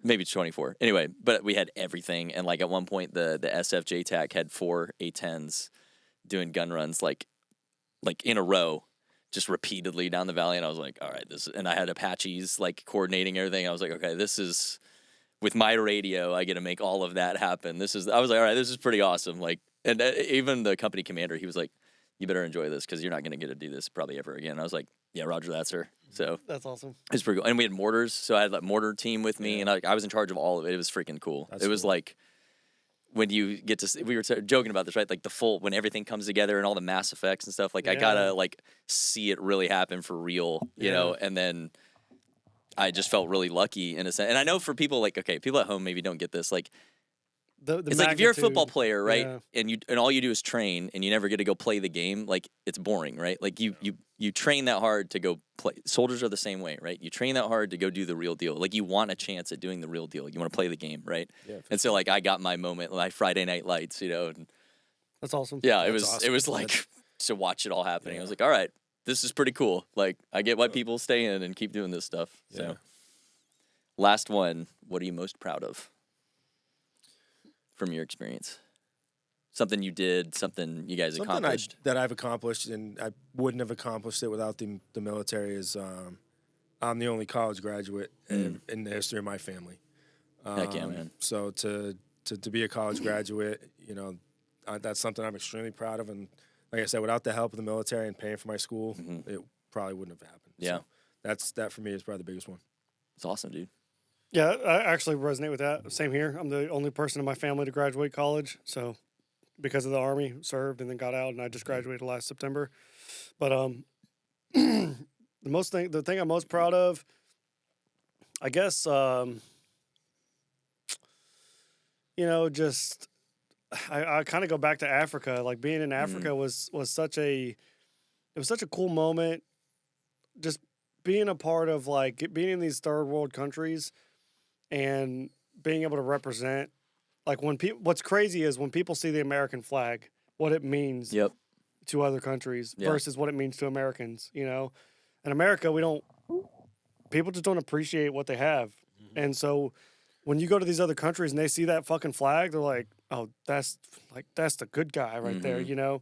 Speaker 4: Maybe it's 24. Anyway, but we had everything. And like at one point, the SF JTAC had 4 A-10s doing gun runs like in a row, just repeatedly down the valley. And I was like, all right, and I had Apaches like coordinating everything. I was like, okay, this is, with my radio, I get to make all of that happen. I was like, all right, this is pretty awesome. Like, and even the company commander, he was like, you better enjoy this because you're not going to get to do this probably ever again. And I was like, yeah, roger that, sir. So
Speaker 3: that's awesome.
Speaker 4: It's pretty cool. And we had mortars, so I had like mortar team with me, and I was in charge of all of it. It was freaking cool. It was like when you get to, we were joking about this, right? Like when everything comes together and all the mass effects and stuff. Like I gotta like see it really happen for real, you know. And then I just felt really lucky in a sense. And I know for people like, okay, people at home maybe don't get this, like. It's like if you're a football player, right, and all you do is train, and you never get to go play the game, like it's boring, right? Like you train that hard to go play. Soldiers are the same way, right? You train that hard to go do the real deal. Like you want a chance at doing the real deal. You want to play the game, right? Yeah, and so like I got my moment, like Friday Night Lights, you know. And
Speaker 3: that's awesome.
Speaker 4: Yeah, it was like to watch it all happening. I was like, all right, this is pretty cool. Like I get why people stay in and keep doing this stuff. So last one, what are you most proud of? From your experience, something you did, something you guys accomplished.
Speaker 2: That I've accomplished, and I wouldn't have accomplished it without the military. Is I'm the only college graduate in the history of my family.
Speaker 4: Heck yeah, man!
Speaker 2: So to be a college graduate, you know, that's something I'm extremely proud of. And like I said, without the help of the military and paying for my school, it probably wouldn't have happened.
Speaker 4: Yeah,
Speaker 2: so that for me is probably the biggest one.
Speaker 4: It's awesome, dude.
Speaker 3: Yeah, I actually resonate with that. Same here. I'm the only person in my family to graduate college. So because of the Army, served and then got out, and I just graduated last September. But the thing I'm most proud of, I guess, you know, just I kind of go back to Africa. Like being in Africa was such a cool moment. Just being a part of like being in these third world countries. And being able to represent, like what's crazy is when people see the American flag, what it means to other countries versus what it means to Americans, you know? In America, people just don't appreciate what they have. And so when you go to these other countries and they see that fucking flag, they're like, oh, that's the good guy right there, you know?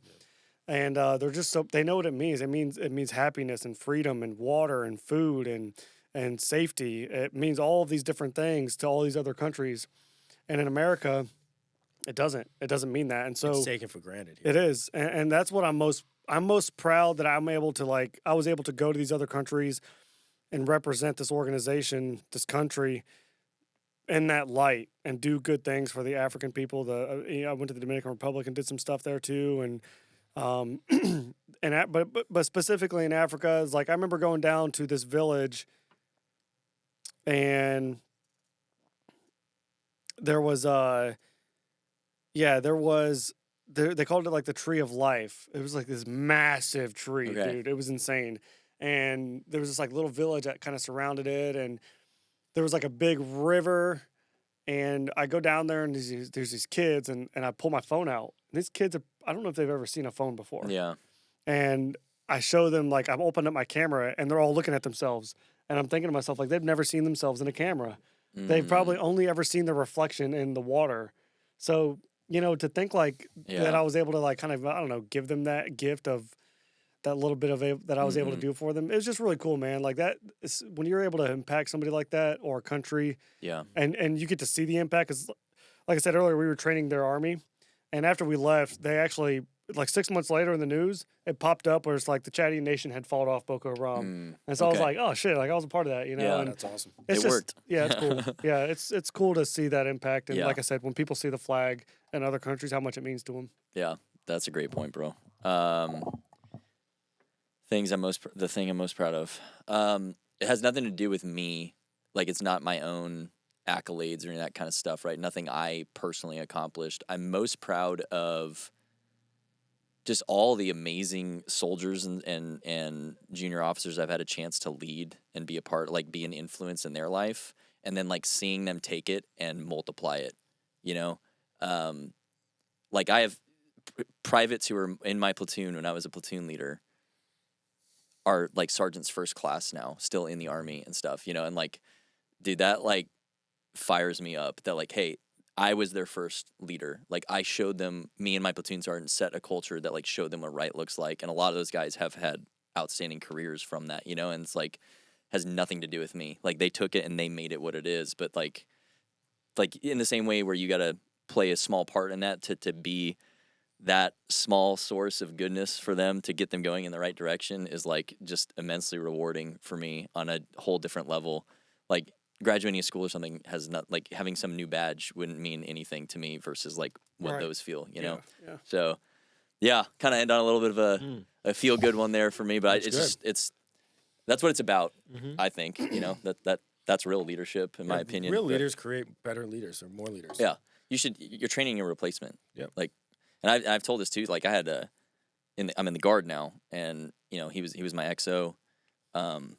Speaker 3: And they're just so, they know what it means. It means happiness and freedom and water and food and safety. It means all of these different things to all these other countries. And in America, it doesn't mean that. And so
Speaker 2: it's taken for granted here.
Speaker 3: it is. And that's what I'm most proud that I'm able to I was able to go to these other countries and represent this organization, this country in that light and do good things for the African people. I went to the Dominican Republic and did some stuff there too. And, but specifically in Africa, it's like, I remember going down to this village and there was, they called it like the tree of life. It was like this massive tree, dude. It was insane. And there was this like little village that kind of surrounded it. And there was like a big river. And I go down there and there's these kids and I pull my phone out. And these kids, I don't know if they've ever seen a phone before.
Speaker 4: Yeah.
Speaker 3: And I show them, like, I'm opening up my camera and they're all looking at themselves. And I'm thinking to myself, like, they've never seen themselves in a camera. They've probably only ever seen the reflection in the water. So, you know, to think like that I was able to like kind of, I don't know, give them that gift of that little bit of that I was able to do for them. It was just really cool, man. Like that, when you're able to impact somebody like that or a country, and you get to see the impact. Because, like I said earlier, we were training their army, and after we left, they actually, like 6 months later in the news, it popped up where it's like the Chadian nation had fought off Boko Haram, and so I was like, oh shit, like I was a part of that, you know?
Speaker 4: Yeah,
Speaker 3: and
Speaker 2: that's awesome.
Speaker 3: It
Speaker 4: worked.
Speaker 3: Yeah, it's cool. Yeah, it's cool to see that impact, and
Speaker 4: Yeah.
Speaker 3: like I said, when people see the flag in other countries, how much it means to them.
Speaker 4: Yeah, that's a great point, bro. The thing I'm most proud of. It has nothing to do with me. Like, it's not my own accolades or any of that kind of stuff, right? Nothing I personally accomplished. I'm most proud of just all the amazing soldiers and junior officers I've had a chance to lead and be a part, like be an influence in their life, and then like seeing them take it and multiply it, you know? Like I have privates who were in my platoon when I was a platoon leader are like sergeants first class now, still in the Army and stuff, you know? And like, dude, that like fires me up that like, hey, I was their first leader. Like I showed them, me and my platoon sergeant set a culture that like showed them what right looks like. And a lot of those guys have had outstanding careers from that, you know? And it's like, has nothing to do with me. Like they took it and they made it what it is. But like in the same way where you got to play a small part in that to be that small source of goodness for them to get them going in the right direction is like just immensely rewarding for me on a whole different level. Like graduating a school or something has not, like having some new badge wouldn't mean anything to me versus like what those feel, you know?
Speaker 3: Yeah.
Speaker 4: So yeah, kind of end on a little bit of a feel good one there for me, but that's what it's about. I think, you know, that's real leadership in my opinion.
Speaker 2: Real leaders create better leaders or more leaders.
Speaker 4: Yeah. You're training a replacement.
Speaker 2: Yep.
Speaker 4: Like, and I've told this too. Like I had I'm in the Guard now, and you know he was my XO, and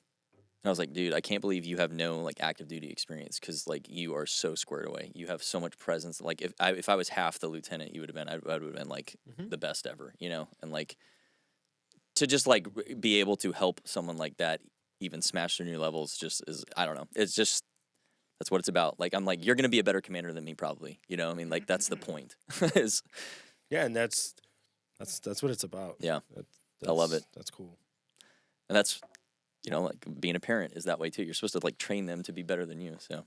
Speaker 4: I was like, dude, I can't believe you have no like active duty experience because like you are so squared away. You have so much presence. Like if I was half the lieutenant, I would have been like the best ever, you know. And like to just like be able to help someone like that even smash their new levels just is, I don't know. It's just. That's what it's about. Like, I'm like, you're going to be a better commander than me, probably. You know, I mean, like, that's the point.
Speaker 2: Yeah, and that's what it's about.
Speaker 4: Yeah, I love it.
Speaker 2: That's cool.
Speaker 4: And that's, you know, like being a parent is that way too. You're supposed to like train them to be better than you. So,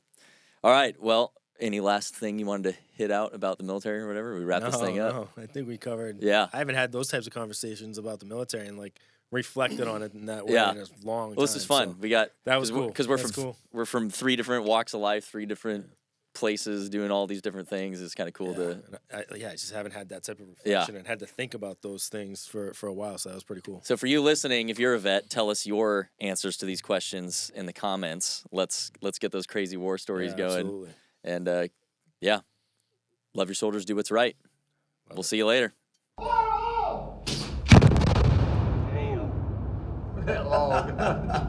Speaker 4: all right. Well, any last thing you wanted to hit out about the military or whatever? We wrap this thing up.
Speaker 2: No, I think we covered.
Speaker 4: Yeah,
Speaker 2: I haven't had those types of conversations about the military and like reflected on it in that way in a long time.
Speaker 4: Well, this is fun.
Speaker 2: So
Speaker 4: we got
Speaker 2: that was cool
Speaker 4: because we're from 3 different walks of life, 3 different places, doing all these different things. It's kind of cool to.
Speaker 2: I just haven't had that type of reflection and had to think about those things for a while. So that was pretty cool.
Speaker 4: So for you listening, if you're a vet, tell us your answers to these questions in the comments. Let's get those crazy war stories going.
Speaker 2: Absolutely.
Speaker 4: And love your soldiers. Do what's right. We'll see you later.
Speaker 5: Oh,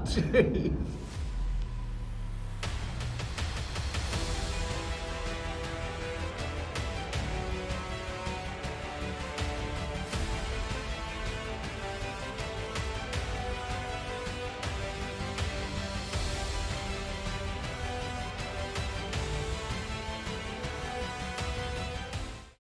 Speaker 5: gee.